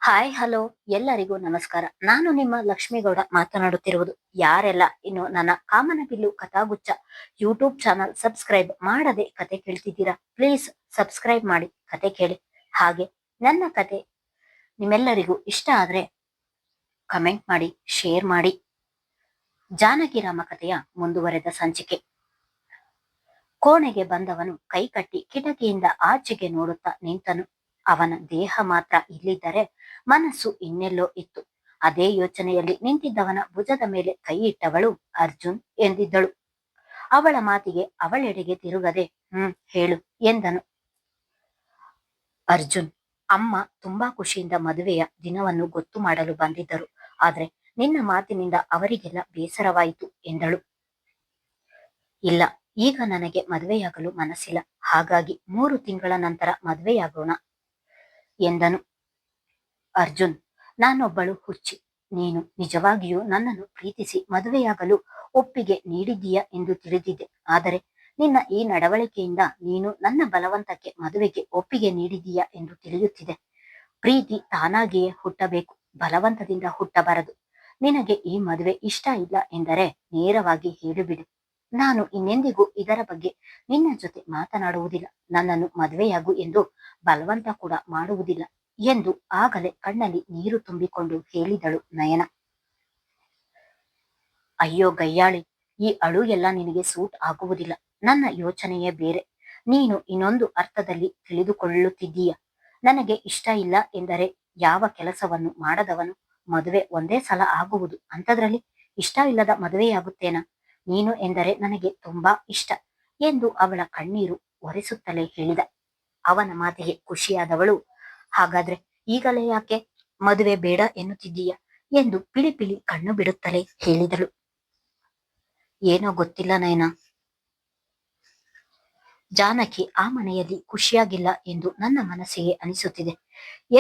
Hi hello ಎಲ್ಲರಿಗೂ ನಮಸ್ಕಾರ. ನಾನು ನಿಮ್ಮ ಲಕ್ಷ್ಮೀಗೌಡ ಮಾತನಾಡುತ್ತಿರುವುದು. ಯಾರೆಲ್ಲ ಇನ್ನು ನನ್ನ ಕಾಮನಬಿಲ್ಲು ಕಥಾಗುಚ್ಛ ಯೂಟ್ಯೂಬ್ ಚಾನಲ್ ಸಬ್ಸ್ಕ್ರೈಬ್ ಮಾಡದೆ ಕತೆ ಕೇಳ್ತಿದ್ದೀರಾ, ಪ್ಲೀಸ್ ಸಬ್ಸ್ಕ್ರೈಬ್ ಮಾಡಿ ಕತೆ ಕೇಳಿ. ಹಾಗೆ ನನ್ನ ಕತೆ ನಿಮ್ಮೆಲ್ಲರಿಗೂ ಇಷ್ಟ ಆದ್ರೆ ಕಮೆಂಟ್ ಮಾಡಿ, ಶೇರ್ ಮಾಡಿ. ಜಾನಕಿರಾಮ ಕಥೆಯ ಮುಂದುವರೆದ ಸಂಚಿಕೆ. ಕೋಣೆಗೆ ಬಂದವನು ಕೈಕಟ್ಟಿ ಕಿಟಕಿಯಿಂದ ಆಚೆಗೆ ನೋಡುತ್ತಾ ನಿಂತನು. ಅವನ ದೇಹ ಮಾತ್ರ ಇಲ್ಲಿದ್ದರೆ ಮನಸ್ಸು ಇನ್ನೆಲ್ಲೋ ಇತ್ತು. ಅದೇ ಯೋಚನೆಯಲ್ಲಿ ನಿಂತಿದ್ದವನ ಭುಜದ ಮೇಲೆ ಕೈ ಇಟ್ಟವಳು ಅರ್ಜುನ್ ಎಂದಿದ್ದಳು. ಅವಳ ಮಾತಿಗೆ ಅವಳೆಡೆಗೆ ತಿರುಗದೆ ಹೇಳು ಎಂದನು. ಅರ್ಜುನ್, ಅಮ್ಮ ತುಂಬಾ ಖುಷಿಯಿಂದ ಮದುವೆಯ ದಿನವನ್ನು ಗೊತ್ತು ಮಾಡಲು ಬಂದಿದ್ದರು. ಆದ್ರೆ ನಿನ್ನ ಮಾತಿನಿಂದ ಅವರಿಗೆಲ್ಲ ಬೇಸರವಾಯಿತು ಎಂದಳು. ಇಲ್ಲ, ಈಗ ನನಗೆ ಮದುವೆಯಾಗಲು ಮನಸ್ಸಿಲ್ಲ. ಹಾಗಾಗಿ 3 ತಿಂಗಳ ನಂತರ ಮದುವೆಯಾಗೋಣ ಎಂದನು. ಅರ್ಜುನ್, ನಾನೊಬ್ಬಳು ಹುಚ್ಚಿ. ನೀನು ನಿಜವಾಗಿಯೂ ನನ್ನನ್ನು ಪ್ರೀತಿಸಿ ಮದುವೆಯಾಗಲು ಒಪ್ಪಿಗೆ ನೀಡಿದ್ದೀಯಾ ಎಂದು ತಿಳಿದಿದ್ದೆ. ಆದರೆ ನಿನ್ನ ಈ ನಡವಳಿಕೆಯಿಂದ ನೀನು ನನ್ನ ಬಲವಂತಕ್ಕೆ ಮದುವೆಗೆ ಒಪ್ಪಿಗೆ ನೀಡಿದ್ದೀಯಾ ಎಂದು ತಿಳಿಯುತ್ತಿದೆ. ಪ್ರೀತಿ ತಾನಾಗಿಯೇ ಹುಟ್ಟಬೇಕು, ಬಲವಂತದಿಂದ ಹುಟ್ಟಬಾರದು. ನಿನಗೆ ಈ ಮದುವೆ ಇಷ್ಟ ಇಲ್ಲ ಎಂದರೆ ನೇರವಾಗಿ ಹೇಳಿಬಿಡು. ನಾನು ಇನ್ನೆಂದಿಗೂ ಇದರ ಬಗ್ಗೆ ನಿನ್ನ ಜೊತೆ ಮಾತನಾಡುವುದಿಲ್ಲ. ನನ್ನನ್ನು ಮದುವೆಯಾಗು ಎಂದು ಬಲವಂತ ಕೂಡ ಮಾಡುವುದಿಲ್ಲ ಎಂದು ಆಗಲೇ ಕಣ್ಣಲ್ಲಿ ನೀರು ತುಂಬಿಕೊಂಡು ಹೇಳಿದಳು ನಯನ. ಅಯ್ಯೋ ಗಯ್ಯಾಳಿ, ಈ ಅಳು ಎಲ್ಲ ನಿನಗೆ ಸೂಟ್ ಆಗುವುದಿಲ್ಲ. ನನ್ನ ಯೋಚನೆಯೇ ಬೇರೆ. ನೀನು ಇನ್ನೊಂದು ಅರ್ಥದಲ್ಲಿ ತಿಳಿದುಕೊಳ್ಳುತ್ತಿದ್ದೀಯ. ನನಗೆ ಇಷ್ಟ ಇಲ್ಲ ಎಂದರೆ ಯಾವ ಕೆಲಸವನ್ನು ಮಾಡದವನು ಮದುವೆ ಒಂದೇ ಸಲ ಆಗುವುದು, ಅಂಥದ್ರಲ್ಲಿ ಇಷ್ಟ ಇಲ್ಲದ ಮದುವೆಯಾಗುತ್ತೇನಾ? ನೀನು ಎಂದರೆ ನನಗೆ ತುಂಬಾ ಇಷ್ಟ ಎಂದು ಅವಳ ಕಣ್ಣೀರು ಒರೆಸುತ್ತಲೇ ಹೇಳಿದ. ಅವನ ಮಾತಿಗೆ ಖುಷಿಯಾದವಳು, ಹಾಗಾದ್ರೆ ಈಗಲೇ ಯಾಕೆ ಮದುವೆ ಬೇಡ ಎನ್ನುತ್ತಿದ್ದೀಯ ಎಂದು ಪಿಳಿ ಪಿಳಿ ಕಣ್ಣು ಬಿಡುತ್ತಲೇ ಹೇಳಿದಳು. ಏನೋ ಗೊತ್ತಿಲ್ಲ ನಯನ, ಜಾನಕಿ ಆ ಮನೆಯಲ್ಲಿ ಖುಷಿಯಾಗಿಲ್ಲ ಎಂದು ನನ್ನ ಮನಸ್ಸಿಗೆ ಅನಿಸುತ್ತಿದೆ.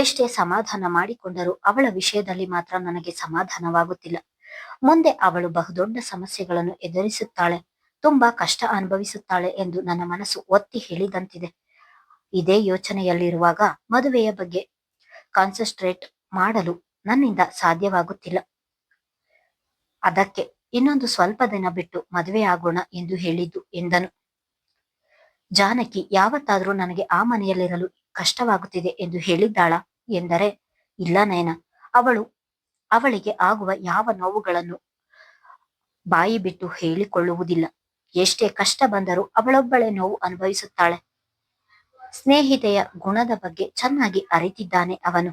ಎಷ್ಟೇ ಸಮಾಧಾನ ಮಾಡಿಕೊಂಡರೂ ಅವಳ ವಿಷಯದಲ್ಲಿ ಮಾತ್ರ ನನಗೆ ಸಮಾಧಾನವಾಗುತ್ತಿಲ್ಲ. ಮುಂದೆ ಅವಳು ಬಹುದೊಡ್ಡ ಸಮಸ್ಯೆಗಳನ್ನು ಎದುರಿಸುತ್ತಾಳೆ, ತುಂಬಾ ಕಷ್ಟ ಅನುಭವಿಸುತ್ತಾಳೆ ಎಂದು ನನ್ನ ಮನಸ್ಸು ಒತ್ತಿ ಹೇಳಿದಂತಿದೆ. ಇದೇ ಯೋಚನೆಯಲ್ಲಿರುವಾಗ ಮದುವೆಯ ಬಗ್ಗೆ ಕಾನ್ಸಂಟ್ರೇಟ್ ಮಾಡಲು ನನ್ನಿಂದ ಸಾಧ್ಯವಾಗುತ್ತಿಲ್ಲ. ಅದಕ್ಕೆ ಇನ್ನೊಂದು ಸ್ವಲ್ಪ ದಿನ ಬಿಟ್ಟು ಮದುವೆ ಆಗೋಣ ಎಂದು ಹೇಳಿದ್ದು ಎಂದನು. ಜಾನಕಿ ಯಾವತ್ತಾದ್ರೂ ನನಗೆ ಆ ಮನೆಯಲ್ಲಿರಲು ಕಷ್ಟವಾಗುತ್ತಿದೆ ಎಂದು ಹೇಳಿದ್ದಾಳ ಎಂದರೆ ಇಲ್ಲ ನಯನ. ಅವಳಿಗೆ ಆಗುವ ಯಾವ ನೋವುಗಳನ್ನು ಬಾಯಿ ಬಿಟ್ಟು ಹೇಳಿಕೊಳ್ಳುವುದಿಲ್ಲ. ಎಷ್ಟೇ ಕಷ್ಟ ಬಂದರೂ ಅವಳೊಬ್ಬಳೇ ನೋವು ಅನುಭವಿಸುತ್ತಾಳೆ. ಸ್ನೇಹಿತೆಯ ಗುಣದ ಬಗ್ಗೆ ಚೆನ್ನಾಗಿ ಅರಿತಿದ್ದಾನೆ ಅವನು.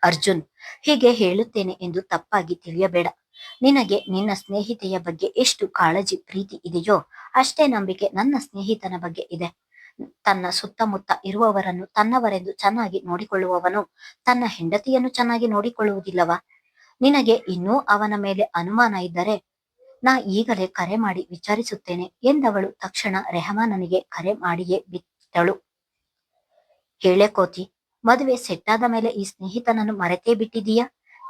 ಅರ್ಜುನ್, ಹೀಗೆ ಹೇಳುತ್ತೇನೆ ಎಂದು ತಪ್ಪಾಗಿ ತಿಳಿಯಬೇಡ. ನಿನಗೆ ನಿನ್ನ ಸ್ನೇಹಿತೆಯ ಬಗ್ಗೆ ಎಷ್ಟು ಕಾಳಜಿ ಪ್ರೀತಿ ಇದೆಯೋ ಅಷ್ಟೇ ನಂಬಿಕೆ ನನ್ನ ಸ್ನೇಹಿತನ ಬಗ್ಗೆ ಇದೆ. ತನ್ನ ಸುತ್ತಮುತ್ತ ಇರುವವರನ್ನು ತನ್ನವರೆಂದು ಚೆನ್ನಾಗಿ ನೋಡಿಕೊಳ್ಳುವವನು ತನ್ನ ಹೆಂಡತಿಯನ್ನು ಚೆನ್ನಾಗಿ ನೋಡಿಕೊಳ್ಳುವುದಿಲ್ಲವಾ? ನಿನಗೆ ಇನ್ನೂ ಅವನ ಮೇಲೆ ಅನುಮಾನ ಇದ್ದರೆ ನಾ ಈಗಲೇ ಕರೆ ಮಾಡಿ ವಿಚಾರಿಸುತ್ತೇನೆ ಎಂದವಳು ತಕ್ಷಣ ರೆಹಮಾನನಿಗೆ ಕರೆ ಮಾಡಿಯೇ ಬಿಟ್ಟಳು. ಹೇಳೆ ಕೋತಿ, ಮದುವೆ ಸೆಟ್ಟಾದ ಮೇಲೆ ಈ ಸ್ನೇಹಿತನನ್ನು ಮರೆತೇ ಬಿಟ್ಟಿದೀಯಾ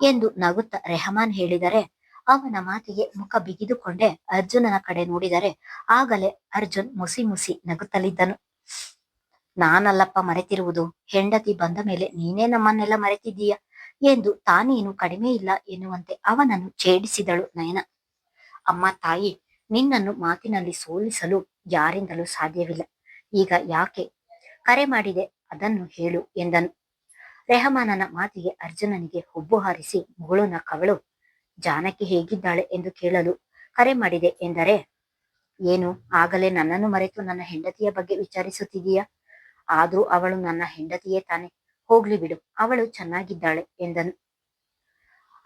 ಎಂದು ನಗುತ್ತಾ ರೆಹಮಾನ್ ಹೇಳಿದರೆ ಅವನ ಮಾತಿಗೆ ಮುಖ ಬಿಗಿದುಕೊಂಡೆ ಅರ್ಜುನನ ಕಡೆ ನೋಡಿದರೆ ಆಗಲೇ ಅರ್ಜುನ್ ಮುಸಿ ಮುಸಿ ನಗುತ್ತಲಿದ್ದನು. ನಾನಲ್ಲಪ್ಪ ಮರೆತಿರುವುದು, ಹೆಂಡತಿ ಬಂದ ಮೇಲೆ ನೀನೇ ನಮ್ಮನ್ನೆಲ್ಲ ಮರೆತಿದ್ದೀಯ ಎಂದು ತಾನೇನು ಕಡಿಮೆ ಇಲ್ಲ ಎನ್ನುವಂತೆ ಅವನನ್ನು ಛೇಡಿಸಿದಳು ನಯನ. ಅಮ್ಮ ತಾಯಿ, ನಿನ್ನನ್ನು ಮಾತಿನಲ್ಲಿ ಸೋಲಿಸಲು ಯಾರಿಂದಲೂ ಸಾಧ್ಯವಿಲ್ಲ. ಈಗ ಯಾಕೆ ಕರೆ ಮಾಡಿದೆ ಅದನ್ನು ಹೇಳು ಎಂದನು. ರೆಹಮಾನನ ಮಾತಿಗೆ ಅರ್ಜುನನಿಗೆ ಹುಬ್ಬು ಹಾರಿಸಿ ಮುಗುಳು ನಕ್ಕವಳು. ಜಾನಕಿ ಹೇಗಿದ್ದಾಳೆ ಎಂದು ಕೇಳಲು ಕರೆ ಮಾಡಿದೆ ಎಂದರೆ ಏನು, ಆಗಲೇ ನನ್ನನ್ನು ಮರೆತು ನನ್ನ ಹೆಂಡತಿಯ ಬಗ್ಗೆ ವಿಚಾರಿಸುತ್ತಿದೀಯಾ? ಆದ್ರೂ ಅವಳು ನನ್ನ ಹೆಂಡತಿಯೇ ತಾನೆ, ಹೋಗ್ಲಿ ಬಿಡು, ಅವಳು ಚೆನ್ನಾಗಿದ್ದಾಳೆ ಎಂದನು.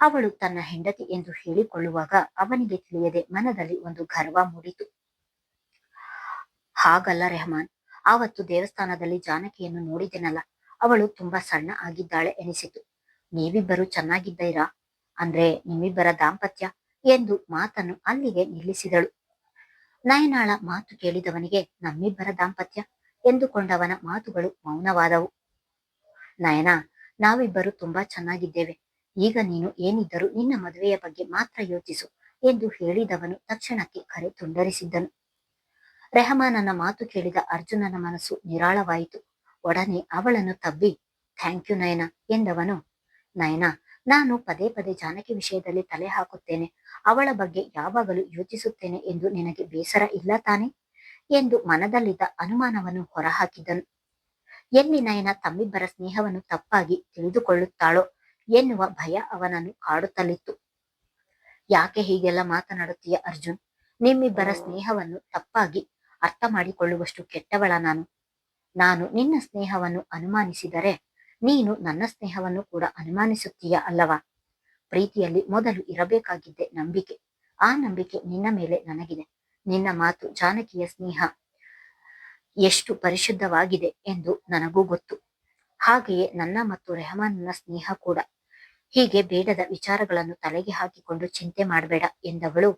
ಅವಳು ತನ್ನ ಹೆಂಡತಿ ಎಂದು ಹೇಳಿಕೊಳ್ಳುವಾಗ ಅವನಿಗೆ ತಿಳಿಯದೆ ಮನದಲ್ಲಿ ಒಂದು ಗರ್ವ ಮೂಡಿತು. ಹಾಗಲ್ಲ ರೆಹಮಾನ್, ಆವತ್ತು ದೇವಸ್ಥಾನದಲ್ಲಿ ಜಾನಕಿಯನ್ನು ನೋಡಿದೆನಲ್ಲ, ಅವಳು ತುಂಬಾ ಸಣ್ಣ ಆಗಿದ್ದಾಳೆ ಎನಿಸಿತು. ನೀವಿಬ್ಬರು ಚೆನ್ನಾಗಿದ್ದೀರಾ ಅಂದ್ರೆ ನಿಮ್ಮಿಬ್ಬರ ದಾಂಪತ್ಯ ಎಂದು ಮಾತನ್ನು ಅಲ್ಲಿಗೆ ನಿಲ್ಲಿಸಿದಳು. ನಯನಾಳ ಮಾತು ಕೇಳಿದವನಿಗೆ ನಮ್ಮಿಬ್ಬರ ದಾಂಪತ್ಯ ಎಂದುಕೊಂಡವನ ಮಾತುಗಳು ಮೌನವಾದವು. ನಯನ, ನಾವಿಬ್ಬರು ತುಂಬಾ ಚೆನ್ನಾಗಿದ್ದೇವೆ. ಈಗ ನೀನು ಏನಿದ್ದರೂ ನಿನ್ನ ಮದುವೆಯ ಬಗ್ಗೆ ಮಾತ್ರ ಯೋಚಿಸು ಎಂದು ಹೇಳಿದವನು ತಕ್ಷಣಕ್ಕೆ ಕರೆ ತುಂಡರಿಸಿದ್ದನು. ರೆಹಮಾನನ ಮಾತು ಕೇಳಿದ ಅರ್ಜುನನ ಮನಸ್ಸು ನಿರಾಳವಾಯಿತು. ಒಡನೆ ಅವಳನ್ನು ತಬ್ಬಿ, ಥ್ಯಾಂಕ್ ಯು ನಯನ ಎಂದವನು. ನಯನ, ನಾನು ಪದೇ ಪದೇ ಜಾನಕಿ ವಿಷಯದಲ್ಲಿ ತಲೆ ಹಾಕುತ್ತೇನೆ, ಅವಳ ಬಗ್ಗೆ ಯಾವಾಗಲೂ ಯೋಚಿಸುತ್ತೇನೆ ಎಂದು ನಿನಗೆ ಬೇಸರ ಇಲ್ಲ ತಾನೆ ಎಂದು ಮನದಲ್ಲಿದ್ದ ಅನುಮಾನವನ್ನು ಹೊರಹಾಕಿದನು. ಎಲ್ಲಿ ನಯನ ತಮ್ಮಿಬ್ಬರ ಸ್ನೇಹವನ್ನು ತಪ್ಪಾಗಿ ತಿಳಿದುಕೊಳ್ಳುತ್ತಾಳೋ ಎನ್ನುವ ಭಯ ಅವನನ್ನು ಕಾಡುತ್ತಲಿತ್ತು. ಯಾಕೆ ಹೀಗೆಲ್ಲ ಮಾತನಾಡುತ್ತೀಯ ಅರ್ಜುನ್? ನಿಮ್ಮಿಬ್ಬರ ಸ್ನೇಹವನ್ನು ತಪ್ಪಾಗಿ ಅರ್ಥ ಮಾಡಿಕೊಳ್ಳುವಷ್ಟು ಕೆಟ್ಟವಳ ನಾನು? ನಾನು ನಿನ್ನ ಸ್ನೇಹವನ್ನು ಅನುಮಾನಿಸಿದರೆ ನೀನು ನನ್ನ ಸ್ನೇಹವನ್ನು ಕೂಡ ಅನುಮಾನಿಸುತ್ತೀಯ ಅಲ್ಲವಾ? ಪ್ರೀತಿಯಲ್ಲಿ ಮೊದಲು ಇರಬೇಕಾಗಿದ್ದೆ ನಂಬಿಕೆ. ಆ ನಂಬಿಕೆ ನಿನ್ನ ಮೇಲೆ ನನಗಿದೆ. ನಿನ್ನ ಮಾತು, ಜಾನಕಿಯ ಸ್ನೇಹ ಎಷ್ಟು ಪರಿಶುದ್ಧವಾಗಿದೆ ಎಂದು ನನಗೂ ಗೊತ್ತು. ಹಾಗೆಯೇ ನನ್ನ ಮತ್ತು ರೆಹಮಾನನ ಸ್ನೇಹ ಕೂಡ. ಹೀಗೆ ಬೇಡದ ವಿಚಾರಗಳನ್ನು ತಲೆಗೆ ಹಾಕಿಕೊಂಡು ಚಿಂತೆ ಮಾಡಬೇಡ ಎಂದವಳು.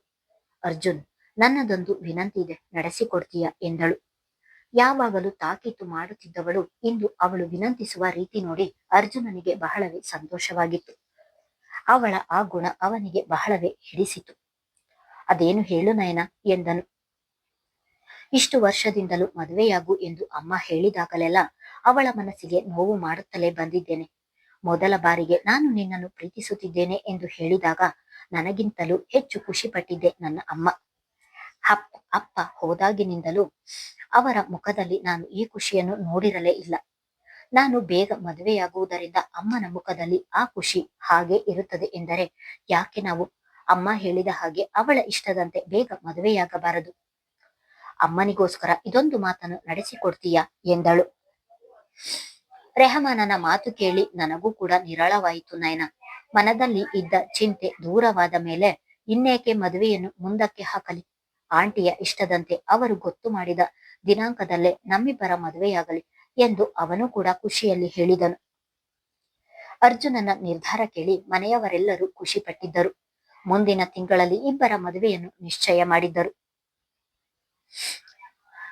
ಅರ್ಜುನ್, ನನ್ನದೊಂದು ವಿನಂತಿ ಇದೆ, ನಡೆಸಿಕೊಡ್ತೀಯಾ ಎಂದಳು. ಯಾವಾಗಲೂ ತಾಕೀತು ಮಾಡುತ್ತಿದ್ದವಳು ಇಂದು ಅವಳು ವಿನಂತಿಸುವ ರೀತಿ ನೋಡಿ ಅರ್ಜುನನಿಗೆ ಬಹಳವೇ ಸಂತೋಷವಾಗಿತ್ತು. ಅವಳ ಆ ಗುಣ ಅವನಿಗೆ ಬಹಳವೇ ಹಿಡಿಸಿತು. ಅದೇನು ಹೇಳು ನಯನ ಎಂದನು. ಇಷ್ಟು ವರ್ಷದಿಂದಲೂ ಮದುವೆಯಾಗು ಎಂದು ಅಮ್ಮ ಹೇಳಿದಾಗಲೆಲ್ಲ ಅವಳ ಮನಸ್ಸಿಗೆ ನೋವು ಮಾಡುತ್ತಲೇ ಬಂದಿದ್ದೇನೆ. ಮೊದಲ ಬಾರಿಗೆ ನಾನು ನಿನ್ನನ್ನು ಪ್ರೀತಿಸುತ್ತಿದ್ದೇನೆ ಎಂದು ಹೇಳಿದಾಗ ನನಗಿಂತಲೂ ಹೆಚ್ಚು ಖುಷಿ ಪಟ್ಟಿದ್ದೆ ನನ್ನ ಅಮ್ಮ. ಅಪ್ಪ ಹೋದಾಗಿನಿಂದಲೂ ಅವರ ಮುಖದಲ್ಲಿ ನಾನು ಈ ಖುಷಿಯನ್ನು ನೋಡಿರಲೇ ಇಲ್ಲ. ನಾನು ಬೇಗ ಮದುವೆಯಾಗುವುದರಿಂದ ಅಮ್ಮನ ಮುಖದಲ್ಲಿ ಆ ಖುಷಿ ಹಾಗೆ ಇರುತ್ತದೆ ಎಂದರೆ ಯಾಕೆ ನಾವು ಅಮ್ಮ ಹೇಳಿದ ಹಾಗೆ ಅವಳ ಇಷ್ಟದಂತೆ ಬೇಗ ಮದುವೆಯಾಗಬಾರದು? ಅಮ್ಮನಿಗೋಸ್ಕರ ಇದೊಂದು ಮಾತನ್ನು ನಡೆಸಿಕೊಡ್ತೀಯಾ ಎಂದಳು. ರೆಹಮಾನನ ಮಾತು ಕೇಳಿ ನನಗೂ ಕೂಡ ನಿರಾಳವಾಯಿತು ನಯನ. ಮನದಲ್ಲಿ ಇದ್ದ ಚಿಂತೆ ದೂರವಾದ ಮೇಲೆ ಇನ್ನೇಕೆ ಮದುವೆಯನ್ನು ಮುಂದಕ್ಕೆ ಹಾಕಲಿ? ಆಂಟಿಯ ಇಷ್ಟದಂತೆ ಅವರು ಗೊತ್ತು ಮಾಡಿದ ದಿನಾಂಕದಲ್ಲೇ ನಮ್ಮಿಬ್ಬರ ಮದುವೆಯಾಗಲಿ ಎಂದು ಅವನು ಕೂಡ ಖುಷಿಯಲ್ಲಿ ಹೇಳಿದನು. ಅರ್ಜುನನ ನಿರ್ಧಾರ ಕೇಳಿ ಮನೆಯವರೆಲ್ಲರೂ ಖುಷಿ ಪಟ್ಟಿದ್ದರು. ಮುಂದಿನ ತಿಂಗಳಲ್ಲಿ ಇಬ್ಬರ ಮದುವೆಯನ್ನು ನಿಶ್ಚಯ ಮಾಡಿದ್ದರು.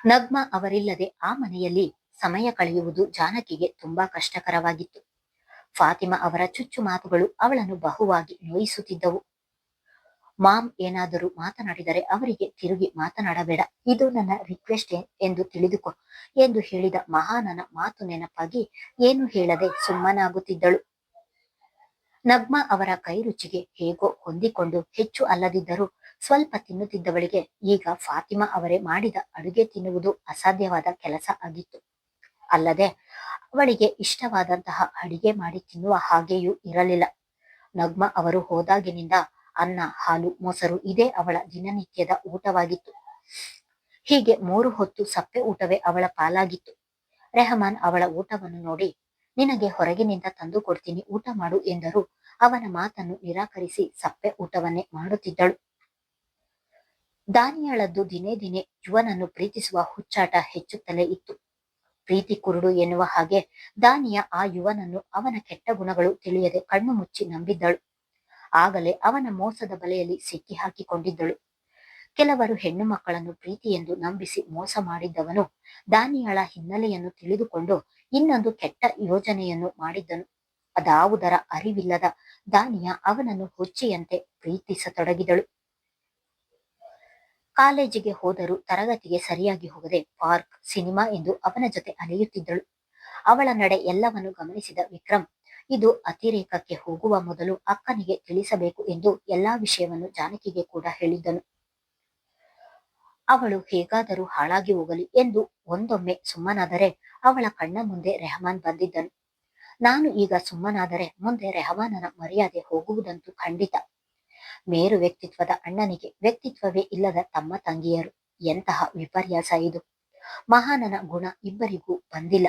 ನಗ್ಮಾ ಅವರಿಲ್ಲದೆ ಆ ಮನೆಯಲ್ಲಿ ಸಮಯ ಕಳೆಯುವುದು ಜಾನಕಿಗೆ ತುಂಬಾ ಕಷ್ಟಕರವಾಗಿತ್ತು. ಫಾತಿಮಾ ಅವರ ಚುಚ್ಚು ಮಾತುಗಳು ಅವಳನ್ನು ಬಹುವಾಗಿ ನೋಯಿಸುತ್ತಿದ್ದವು. ಮಾಮ್ ಏನಾದರೂ ಮಾತನಾಡಿದರೆ ಅವರಿಗೆ ತಿರುಗಿ ಮಾತನಾಡಬೇಡ, ಇದು ನನ್ನ ರಿಕ್ವೆಸ್ಟ್ ಎಂದು ತಿಳಿದುಕೊ ಎಂದು ಹೇಳಿದ ಮಹಾನನ ಮಾತು ನೆನಪಾಗಿ ಏನು ಹೇಳದೆ ಸುಮ್ಮನಾಗುತ್ತಿದ್ದಳು. ನಗ್ಮಾ ಅವರ ಕೈ ರುಚಿಗೆ ಹೇಗೋ ಹೊಂದಿಕೊಂಡು ಹೆಚ್ಚು ಅಲ್ಲದಿದ್ದರೂ ಸ್ವಲ್ಪ ತಿನ್ನುತ್ತಿದ್ದವಳಿಗೆ ಈಗ ಫಾತಿಮಾ ಅವರೇ ಮಾಡಿದ ಅಡುಗೆ ತಿನ್ನುವುದು ಅಸಾಧ್ಯವಾದ ಕೆಲಸ ಆಗಿತ್ತು. ಅಲ್ಲದೆ ಅವಳಿಗೆ ಇಷ್ಟವಾದಂತಹ ಅಡಿಗೆ ಮಾಡಿ ತಿನ್ನುವ ಹಾಗೆಯೂ ಇರಲಿಲ್ಲ. ನಗ್ಮಾ ಅವರು ಹೋದಾಗಿನಿಂದ ಅನ್ನ, ಹಾಲು, ಮೊಸರು ಇದೇ ಅವಳ ದಿನನಿತ್ಯದ ಊಟವಾಗಿತ್ತು. ಹೀಗೆ 3 ಹೊತ್ತು ಸಪ್ಪೆ ಊಟವೇ ಅವಳ ಪಾಲಾಗಿತ್ತು. ರೆಹಮಾನ್ ಅವಳ ಊಟವನ್ನು ನೋಡಿ ನಿನಗೆ ಹೊರಗಿನಿಂದ ತಂದು ಕೊಡ್ತೀನಿ, ಊಟ ಮಾಡು ಎಂದರೂ ಅವನ ಮಾತನ್ನು ನಿರಾಕರಿಸಿ ಸಪ್ಪೆ ಊಟವನ್ನೇ ಮಾಡುತ್ತಿದ್ದಳು. ದಾನಿಯಾಳದ್ದು ದಿನೇ ದಿನೇ ಯುವನನ್ನು ಪ್ರೀತಿಸುವ ಹುಚ್ಚಾಟ ಹೆಚ್ಚುತ್ತಲೇ ಇತ್ತು. ಪ್ರೀತಿ ಕುರುಡು ಎನ್ನುವ ಹಾಗೆ ದಾನಿಯ ಆ ಯುವನನ್ನು ಅವನ ಕೆಟ್ಟ ಗುಣಗಳು ತಿಳಿಯದೆ ಕಣ್ಣು ಮುಚ್ಚಿ ನಂಬಿದ್ದಳು. ಆಗಲೇ ಅವನ ಮೋಸದ ಬಲೆಯಲ್ಲಿ ಸಿಕ್ಕಿ ಹಾಕಿಕೊಂಡಿದ್ದಳು. ಕೆಲವರು ಹೆಣ್ಣು ಮಕ್ಕಳನ್ನು ಪ್ರೀತಿ ಎಂದು ನಂಬಿಸಿ ಮೋಸ ಮಾಡಿದ್ದವನು ದಾನಿಯಾಳ ಹಿನ್ನೆಲೆಯನ್ನು ತಿಳಿದುಕೊಂಡು ಇನ್ನೊಂದು ಕೆಟ್ಟ ಯೋಜನೆಯನ್ನು ಮಾಡಿದ್ದನು. ಅದಾವುದರ ಅರಿವಿಲ್ಲದ ದಾನಿಯ ಅವನನ್ನು ಹುಚ್ಚಿಯಂತೆ ಪ್ರೀತಿಸತೊಡಗಿದಳು. ಕಾಲೇಜಿಗೆ ಹೋದರೂ ತರಗತಿಗೆ ಸರಿಯಾಗಿ ಹೋಗದೆ ಪಾರ್ಕ್, ಸಿನಿಮಾ ಎಂದು ಅವನ ಜೊತೆ ಅಲೆಯುತ್ತಿದ್ದಳು. ಅವಳ ನಡೆ ಎಲ್ಲವನ್ನು ಗಮನಿಸಿದ ವಿಕ್ರಮ್ ಇದು ಅತಿರೇಕಕ್ಕೆ ಹೋಗುವ ಮೊದಲು ಅಕ್ಕನಿಗೆ ತಿಳಿಸಬೇಕು ಎಂದು ಎಲ್ಲಾ ವಿಷಯವನ್ನು ಜಾನಕಿಗೆ ಕೂಡ ಹೇಳಿದ್ದನು. ಅವಳು ಹೇಗಾದರೂ ಹಾಳಾಗಿ ಹೋಗಲಿ ಎಂದು ಒಂದೊಮ್ಮೆ ಸುಮ್ಮನಾದರೆ ಅವಳ ಕಣ್ಣ ಮುಂದೆ ರೆಹಮಾನ್ ಬಂದಿದ್ದನು. ನಾನು ಈಗ ಸುಮ್ಮನಾದರೆ ಮುಂದೆ ರೆಹಮಾನನ ಮರ್ಯಾದೆ ಹೋಗುವುದಂತೂ ಖಂಡಿತ. ಮೇರು ವ್ಯಕ್ತಿತ್ವದ ಅಣ್ಣನಿಗೆ ವ್ಯಕ್ತಿತ್ವವೇ ಇಲ್ಲದ ತಮ್ಮ ತಂಗಿಯರು, ಎಂತಹ ವಿಪರ್ಯಾಸ ಇದು! ಮಹಾನನ ಗುಣ ಇಬ್ಬರಿಗೂ ಬಂದಿಲ್ಲ.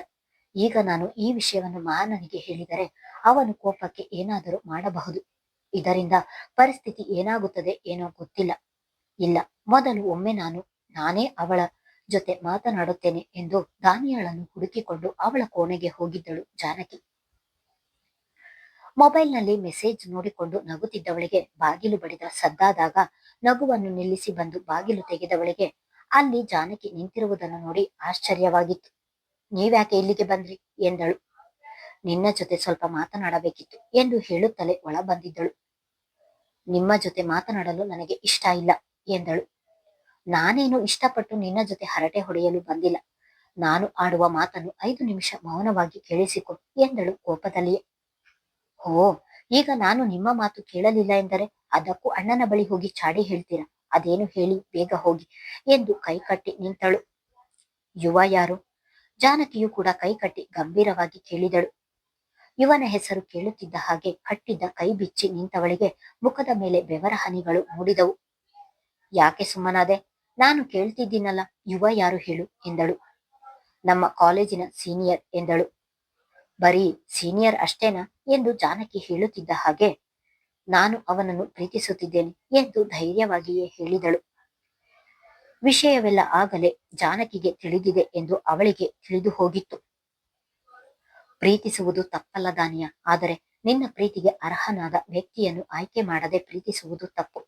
ಈಗ ನಾನು ಈ ವಿಷಯವನ್ನು ಮಹಾನನಿಗೆ ಹೇಳಿದರೆ ಅವನು ಕೋಪಕ್ಕೆ ಏನಾದರೂ ಮಾಡಬಹುದು. ಇದರಿಂದ ಪರಿಸ್ಥಿತಿ ಏನಾಗುತ್ತದೆ ಏನೋ ಗೊತ್ತಿಲ್ಲ. ಇಲ್ಲ, ಮೊದಲು ಒಮ್ಮೆ ನಾನೇ ಅವಳ ಜೊತೆ ಮಾತನಾಡುತ್ತೇನೆ ಎಂದು ದಾನಿಯಾಳನ್ನು ಹುಡುಕಿಕೊಂಡು ಅವಳ ಕೋಣೆಗೆ ಹೋಗಿದ್ದಳು ಜಾನಕಿ. ಮೊಬೈಲ್ನಲ್ಲಿ ಮೆಸೇಜ್ ನೋಡಿಕೊಂಡು ನಗುತ್ತಿದ್ದವಳಿಗೆ ಬಾಗಿಲು ಬಡಿದ ಸದ್ದಾದಾಗ ನಗುವನ್ನು ನಿಲ್ಲಿಸಿ ಬಂದು ಬಾಗಿಲು ತೆಗೆದವಳಿಗೆ ಅಲ್ಲಿ ಜಾನಕಿ ನಿಂತಿರುವುದನ್ನು ನೋಡಿ ಆಶ್ಚರ್ಯವಾಗಿತ್ತು. ನೀವ್ಯಾಕೆ ಇಲ್ಲಿಗೆ ಬಂದ್ರಿ ಎಂದಳು. ನಿನ್ನ ಜೊತೆ ಸ್ವಲ್ಪ ಮಾತನಾಡಬೇಕಿತ್ತು ಎಂದು ಹೇಳುತ್ತಲೇ ಒಳ ಬಂದಿದ್ದಳು. ನಿಮ್ಮ ಜೊತೆ ಮಾತನಾಡಲು ನನಗೆ ಇಷ್ಟ ಇಲ್ಲ ಎಂದಳು. ನಾನೇನು ಇಷ್ಟಪಟ್ಟು ನಿನ್ನ ಜೊತೆ ಹರಟೆ ಹೊಡೆಯಲು ಬಂದಿಲ್ಲ. ನಾನು ಆಡುವ ಮಾತನ್ನು 5 ನಿಮಿಷ ಮೌನವಾಗಿ ಕೇಳಿಸಿಕೊ ಎಂದಳು ಕೋಪದಲ್ಲಿಯೇ. ಓ, ಈಗ ನಾನು ನಿಮ್ಮ ಮಾತು ಕೇಳಲಿಲ್ಲ ಎಂದರೆ ಅದಕ್ಕೂ ಅಣ್ಣನ ಬಳಿ ಹೋಗಿ ಚಾಡಿ ಹೇಳ್ತೀರಾ? ಅದೇನು ಹೇಳಿ ಬೇಗ ಹೋಗಿ ಎಂದು ಕೈಕಟ್ಟಿ ನಿಂತಳು. ಯುವ ಯಾರು? ಜಾನಕಿಯು ಕೂಡ ಕೈಕಟ್ಟಿ ಗಂಭೀರವಾಗಿ ಕೇಳಿದಳು. ಯುವನ ಹೆಸರು ಕೇಳುತ್ತಿದ್ದ ಹಾಗೆ ಕಟ್ಟಿದ್ದ ಕೈ ಬಿಚ್ಚಿ ನಿಂತವಳಿಗೆ ಮುಖದ ಮೇಲೆ ಬೆವರ ಹನಿಗಳು ಮೂಡಿದವು. ಯಾಕೆ ಸುಮ್ಮನಾದೆ? ನಾನು ಕೇಳ್ತಿದ್ದೀನಲ್ಲ, ಯುವ ಯಾರು ಹೇಳು ಎಂದಳು. ನಮ್ಮ ಕಾಲೇಜಿನ ಸೀನಿಯರ್ ಎಂದಳು. ಬರೀ ಸೀನಿಯರ್ ಅಷ್ಟೇನಾ ಎಂದು ಜಾನಕಿ ಹೇಳುತ್ತಿದ್ದ ಹಾಗೆ ನಾನು ಅವನನ್ನು ಪ್ರೀತಿಸುತ್ತಿದ್ದೇನೆ ಎಂದು ಧೈರ್ಯವಾಗಿಯೇ ಹೇಳಿದಳು. ವಿಷಯವೆಲ್ಲ ಆಗಲೇ ಜಾನಕಿಗೆ ತಿಳಿದಿದೆ ಎಂದು ಅವಳಿಗೆ ತಿಳಿದು ಹೋಗಿತ್ತು. ಪ್ರೀತಿಸುವುದು ತಪ್ಪಲ್ಲ ದಾನಿಯ, ಆದರೆ ನಿನ್ನ ಪ್ರೀತಿಗೆ ಅರ್ಹನಾದ ವ್ಯಕ್ತಿಯನ್ನು ಆಯ್ಕೆ ಮಾಡದೆ ಪ್ರೀತಿಸುವುದು ತಪ್ಪು.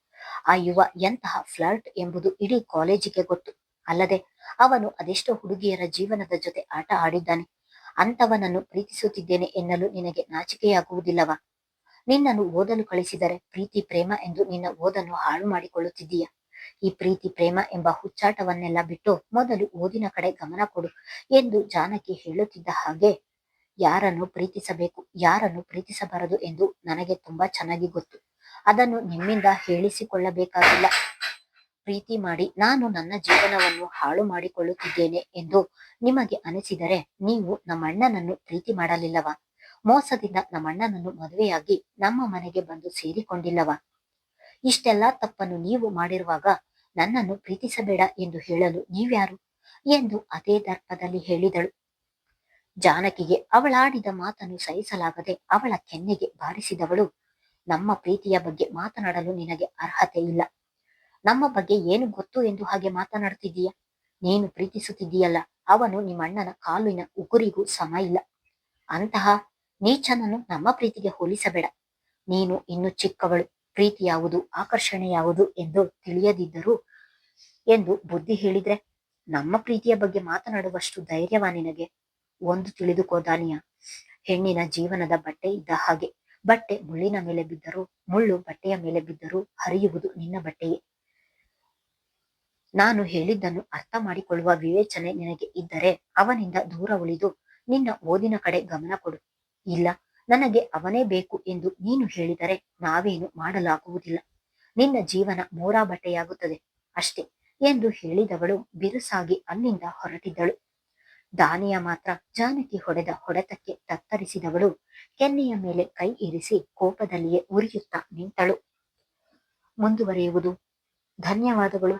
ಆ ಯುವ ಎಂತಹ ಫ್ಲರ್ಟ್ ಎಂಬುದು ಇಡೀ ಕಾಲೇಜಿಗೆ ಗೊತ್ತು. ಅಲ್ಲದೆ ಅವನು ಅದೆಷ್ಟೋ ಹುಡುಗಿಯರ ಜೀವನದ ಜೊತೆ ಆಟ ಆಡಿದ್ದಾನೆ. ಅಂತವನನ್ನು ಪ್ರೀತಿಸುತ್ತಿದ್ದೇನೆ ಎನ್ನಲು ನಿನಗೆ ನಾಚಿಕೆಯಾಗುವುದಿಲ್ಲವಾ? ನಿನ್ನನ್ನು ಓದಲು ಕಳಿಸಿದರೆ ಪ್ರೀತಿ ಪ್ರೇಮ ಎಂದು ನಿನ್ನ ಓದನ್ನು ಹಾಳು ಮಾಡಿಕೊಳ್ಳುತ್ತಿದ್ದೀಯ. ಈ ಪ್ರೀತಿ ಪ್ರೇಮ ಎಂಬ ಹುಚ್ಚಾಟವನ್ನೆಲ್ಲ ಬಿಟ್ಟು ಮೊದಲು ಓದಿನ ಕಡೆ ಗಮನ ಕೊಡು ಎಂದು ಜಾನಕಿ ಹೇಳುತ್ತಿದ್ದ ಹಾಗೆ, ಯಾರನ್ನು ಪ್ರೀತಿಸಬೇಕು, ಯಾರನ್ನು ಪ್ರೀತಿಸಬಾರದು ಎಂದು ನನಗೆ ತುಂಬಾ ಚೆನ್ನಾಗಿ ಗೊತ್ತು. ಅದನ್ನು ನಿಮ್ಮಿಂದ ಹೇಳಿಸಿಕೊಳ್ಳಬೇಕಾಗಿಲ್ಲ. ಪ್ರೀತಿ ಮಾಡಿ ನಾನು ನನ್ನ ಜೀವನವನ್ನು ಹಾಳು ಮಾಡಿಕೊಳ್ಳುತ್ತಿದ್ದೇನೆ ಎಂದು ನಿಮಗೆ ಅನಿಸಿದರೆ ನೀವು ನಮ್ಮಣ್ಣನನ್ನು ಪ್ರೀತಿ ಮಾಡಲಿಲ್ಲವಾ? ಮೋಸದಿಂದ ನಮ್ಮಣ್ಣನನ್ನು ಮದುವೆಯಾಗಿ ನಮ್ಮ ಮನೆಗೆ ಬಂದು ಸೇರಿಕೊಂಡಿಲ್ಲವಾ? ಇಷ್ಟೆಲ್ಲಾ ತಪ್ಪನ್ನು ನೀವು ಮಾಡಿರುವಾಗ ನನ್ನನ್ನು ಪ್ರೀತಿಸಬೇಡ ಎಂದು ಹೇಳಲು ನೀವ್ಯಾರು ಎಂದು ಅದೇ ದರ್ಪದಲ್ಲಿ ಹೇಳಿದಳು. ಜಾನಕಿಗೆ ಅವಳಾಡಿದ ಮಾತನ್ನು ಸಹಿಸಲಾಗದೆ ಅವಳ ಕೆನ್ನೆಗೆ ಬಾರಿಸಿದವಳು, ನಮ್ಮ ಪ್ರೀತಿಯ ಬಗ್ಗೆ ಮಾತನಾಡಲು ನಿನಗೆ ಅರ್ಹತೆ ಇಲ್ಲ. ನಮ್ಮ ಬಗ್ಗೆ ಏನು ಗೊತ್ತು ಎಂದು ಹಾಗೆ ಮಾತನಾಡ್ತಿದ್ದೀಯ? ನೀನು ಪ್ರೀತಿಸುತ್ತಿದ್ದೀಯಲ್ಲ, ಅವನು ನಿಮ್ಮಣ್ಣನ ಕಾಲಿನ ಉಗುರಿಗೂ ಸಮ ಇಲ್ಲ. ಅಂತಹ ನೀಚನನ್ನು ನಮ್ಮ ಪ್ರೀತಿಗೆ ಹೋಲಿಸಬೇಡ. ನೀನು ಇನ್ನು ಚಿಕ್ಕವಳು, ಪ್ರೀತಿ ಯಾವುದು, ಆಕರ್ಷಣೆ ಯಾವುದು ಎಂದು ತಿಳಿಯದಿದ್ದರು ಎಂದು ಬುದ್ಧಿ ಹೇಳಿದ್ರೆ ನಮ್ಮ ಪ್ರೀತಿಯ ಬಗ್ಗೆ ಮಾತನಾಡುವಷ್ಟು ಧೈರ್ಯವಾ ನಿನಗೆ? ಒಂದು ತಿಳಿದುಕೋ ದಾನಿಯ, ಹೆಣ್ಣಿನ ಜೀವನದ ಬಟ್ಟೆ ಇದ್ದ ಹಾಗೆ. ಬಟ್ಟೆ ಮುಳ್ಳಿನ ಮೇಲೆ ಬಿದ್ದರೂ, ಮುಳ್ಳು ಬಟ್ಟೆಯ ಮೇಲೆ ಬಿದ್ದರೂ ಹರಿಯುವುದು ನಿನ್ನ ಬಟ್ಟೆಯೇ. ನಾನು ಹೇಳಿದ್ದನ್ನು ಅರ್ಥ ಮಾಡಿಕೊಳ್ಳುವ ವಿವೇಚನೆ ನಿನಗೆ ಇದ್ದರೆ ಅವನಿಂದ ದೂರ ಉಳಿದು ನಿನ್ನ ಓದಿನ ಕಡೆ ಗಮನ ಕೊಡು. ಇಲ್ಲ, ನನಗೆ ಅವನೇ ಬೇಕು ಎಂದು ನೀನು ಹೇಳಿದರೆ ನಾವೇನು ಮಾಡಲಾಗುವುದಿಲ್ಲ. ನಿನ್ನ ಜೀವನ ಮೋರಾ ಬಟ್ಟೆಯಾಗುತ್ತದೆ ಅಷ್ಟೇ ಎಂದು ಹೇಳಿದವಳು ಬಿರುಸಾಗಿ ಅಲ್ಲಿಂದ ಹೊರಟಿದ್ದಳು. ದಾನಿಯ ಮಾತ್ರ ಜಾನಕಿ ಹೊಡೆದ ಹೊಡೆತಕ್ಕೆ ತತ್ತರಿಸಿದವಳು ಕೆನ್ನೆಯ ಮೇಲೆ ಕೈ ಇರಿಸಿ ಕೋಪದಲ್ಲಿಯೇ ಉರಿಯುತ್ತಾ ನಿಂತಳು. ಮುಂದುವರಿಯುವುದು. ಧನ್ಯವಾದಗಳು.